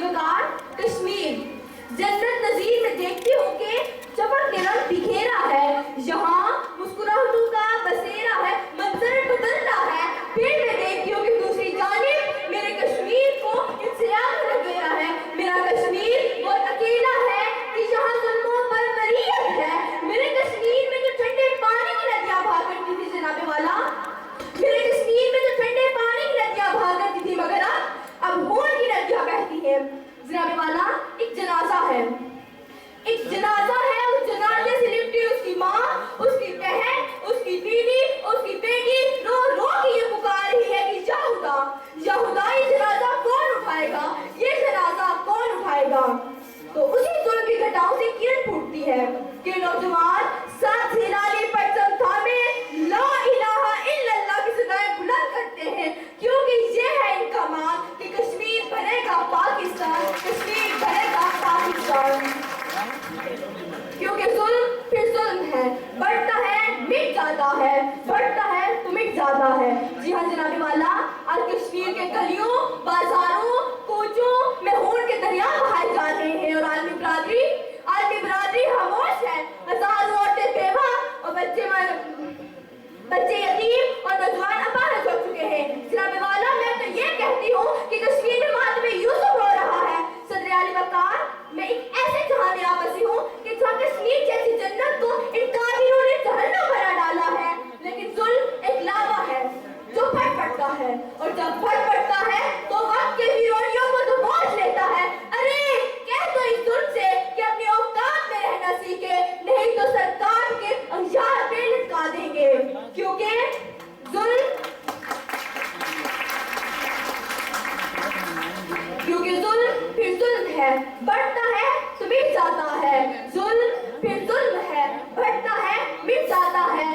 वकार कश्मीर जन्नत नजीर में देखती हूँ कि चमक के रंग बिखेरा है, यहाँ मुस्कुराहटों का बसेरा है, मंजर बदलता है। फिर मैं देखती हूँ कि दूसरी जानिब मेरे कश्मीर को इंसराफ में घेरा है। मेरा कश्मीर बहुत अकेला है कि जहाँ जुल्मों पर मरीयत है। मेरे कश्मीर में जो ठंडे पानी की नदियाँ बहा करती थी जनाबे वाला, मेरे कश्मीर में जो ठंडे पानी की नदियाँ बहा करती थी, मगर अब खून की नदियाँ बहती हैं। जनाबे वाला एक जनाजा है, एक जनाजा है। उस जनाजे से लिपटी उसकी माँ, उसकी बहन, उसकी बीवी, उसकी बेटी रो रो के ये पुकार रही है कि याहुदा याहुदा, ये जनाजा कौन उठाएगा, ये जनाजा कौन उठाएगा। तो उसी जुल्म की घटाओं से किरण फूटती है कि नौजवान साथ हिलाली परचम थामे ला इलाहा इल्लल्लाह की सदाएं बुलंद करते हैं, क्योंकि ये है इनका मांग कि कश्मीर बनेगा पाकिस्तान, कश्मीर बनेगा पाकिस्तान। क्योंकि जुल्म फिर जुल्म है, बढ़ता है मिट जाता है, बढ़ता है तो मिट जाता है। जी हाँ जनाबे वाला, आज कश्मीर के गलियों, बाजारों, कोचों में खून के दरिया बहाए जा रहे हैं और आलमी बिरादरी खामोश है। हजारों औरतें बेवा और बच्चे यतीम और नौजवान अपाहज हो चुके हैं। जनाबे वाला, मैं तो ये कहती हूँ कि कश्मीर में मातमे यूसुफ हो रहा है। सदर आली वकार, मैं एक ऐसे जहां में आ बसी हूँ कि जहाँ कश्मीर जैसी जन्नत को इन काफिरों ने जहन्नम बना डाला है। लेकिन जुल्म एक लावा है जो फट पड़ता है, और जब फट पड़ता है तो वक्त के वीरोनियों को तो पहुंच लेता है। अरे कह तो इस जुल्म से कि अपनी औकात में रहना सीखे, नहीं तो सरकार के अंजार पे लटका देंगे। क्योंकि जुल्म फिर जुल्म है, बढ़ता है तो मिट जाता है। जुल्म फिर जुल्म है, बढ़ता है मिट जाता है।